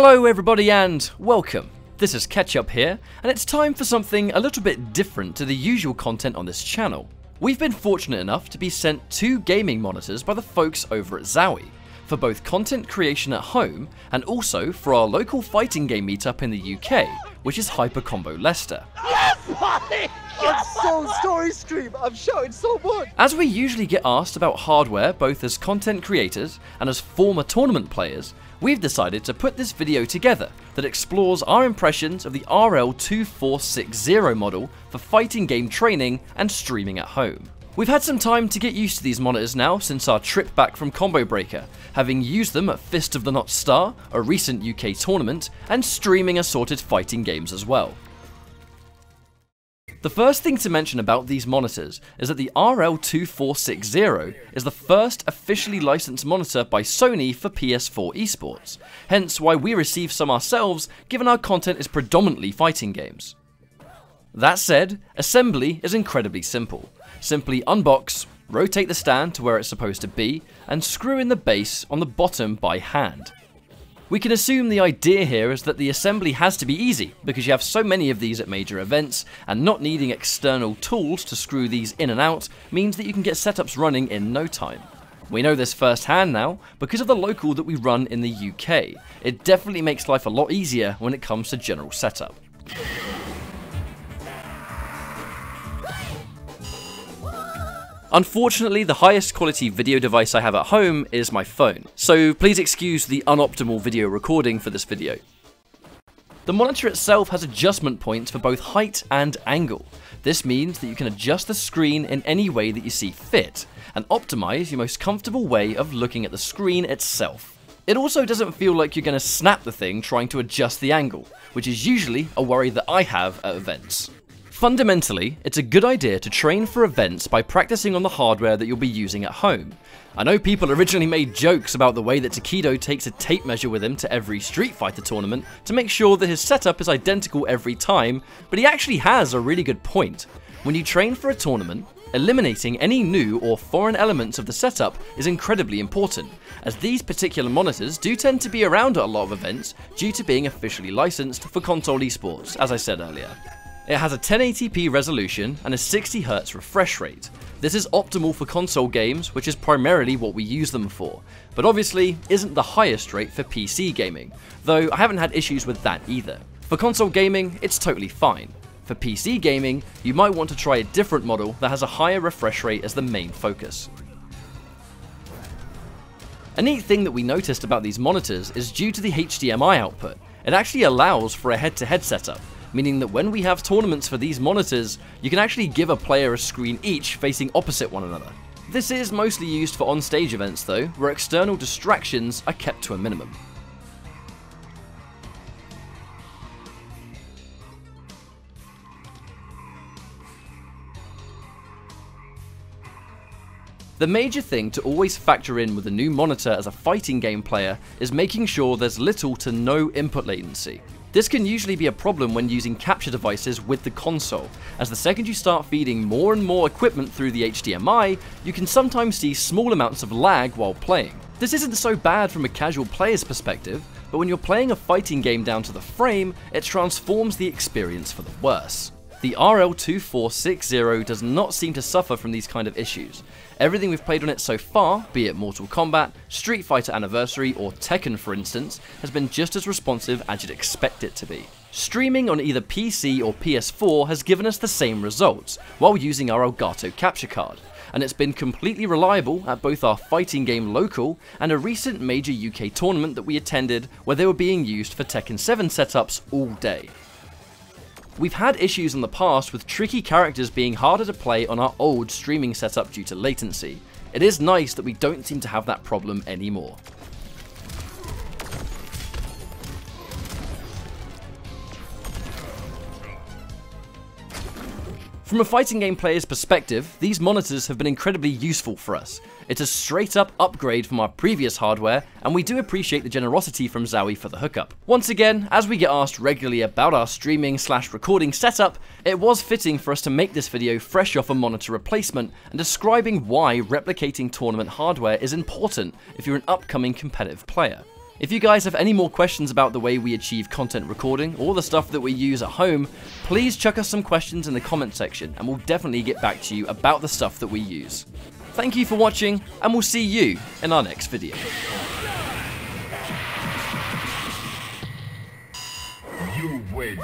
Hello everybody and welcome. This is Ketchup here, and it's time for something a little bit different to the usual content on this channel. We've been fortunate enough to be sent 2 gaming monitors by the folks over at Zowie, for both content creation at home and also for our local fighting game meetup in the UK, which is Hyper Combo Leicester. Yes, buddy! I'm so story stream, I'm shouting so much! As we usually get asked about hardware both as content creators and as former tournament players, we've decided to put this video together that explores our impressions of the RL2460 model for fighting game training and streaming at home. We've had some time to get used to these monitors now since our trip back from Combo Breaker, having used them at Fist of the North Star, a recent UK tournament, and streaming assorted fighting games as well. The first thing to mention about these monitors is that the RL2460 is the first officially licensed monitor by Sony for PS4 esports, hence why we receive some ourselves given our content is predominantly fighting games. That said, assembly is incredibly simple. Simply unbox, rotate the stand to where it's supposed to be, and screw in the base on the bottom by hand. We can assume the idea here is that the assembly has to be easy, because you have so many of these at major events, and not needing external tools to screw these in and out means that you can get setups running in no time. We know this firsthand now, because of the local that we run in the UK. It definitely makes life a lot easier when it comes to general setup. Unfortunately, the highest quality video device I have at home is my phone, so please excuse the unoptimal video recording for this video. The monitor itself has adjustment points for both height and angle. This means that you can adjust the screen in any way that you see fit, and optimize your most comfortable way of looking at the screen itself. It also doesn't feel like you're going to snap the thing trying to adjust the angle, which is usually a worry that I have at events. Fundamentally, it's a good idea to train for events by practicing on the hardware that you'll be using at home. I know people originally made jokes about the way that Takedo takes a tape measure with him to every Street Fighter tournament to make sure that his setup is identical every time, but he actually has a really good point. When you train for a tournament, eliminating any new or foreign elements of the setup is incredibly important, as these particular monitors do tend to be around at a lot of events due to being officially licensed for console esports, as I said earlier. It has a 1080p resolution and a 60Hz refresh rate. This is optimal for console games, which is primarily what we use them for, but obviously isn't the highest rate for PC gaming, though I haven't had issues with that either. For console gaming, it's totally fine. For PC gaming, you might want to try a different model that has a higher refresh rate as the main focus. A neat thing that we noticed about these monitors is due to the HDMI output. It actually allows for a head-to-head setup, meaning that when we have tournaments for these monitors, you can actually give a player a screen each facing opposite one another. This is mostly used for on-stage events though, where external distractions are kept to a minimum. The major thing to always factor in with a new monitor as a fighting game player is making sure there's little to no input latency. This can usually be a problem when using capture devices with the console, as the second you start feeding more and more equipment through the HDMI, you can sometimes see small amounts of lag while playing. This isn't so bad from a casual player's perspective, but when you're playing a fighting game down to the frame, it transforms the experience for the worse. The RL2460 does not seem to suffer from these kind of issues. Everything we've played on it so far, be it Mortal Kombat, Street Fighter Anniversary, or Tekken for instance, has been just as responsive as you'd expect it to be. Streaming on either PC or PS4 has given us the same results, while using our Elgato capture card, and it's been completely reliable at both our fighting game local and a recent major UK tournament that we attended where they were being used for Tekken 7 setups all day. We've had issues in the past with tricky characters being harder to play on our old streaming setup due to latency. It is nice that we don't seem to have that problem anymore. From a fighting game player's perspective, these monitors have been incredibly useful for us. It's a straight up upgrade from our previous hardware, and we do appreciate the generosity from Zowie for the hookup. Once again, as we get asked regularly about our streaming/recording setup, it was fitting for us to make this video fresh off a monitor replacement and describing why replicating tournament hardware is important if you're an upcoming competitive player. If you guys have any more questions about the way we achieve content recording or the stuff that we use at home, please chuck us some questions in the comment section and we'll definitely get back to you about the stuff that we use. Thank you for watching, and we'll see you in our next video. You win.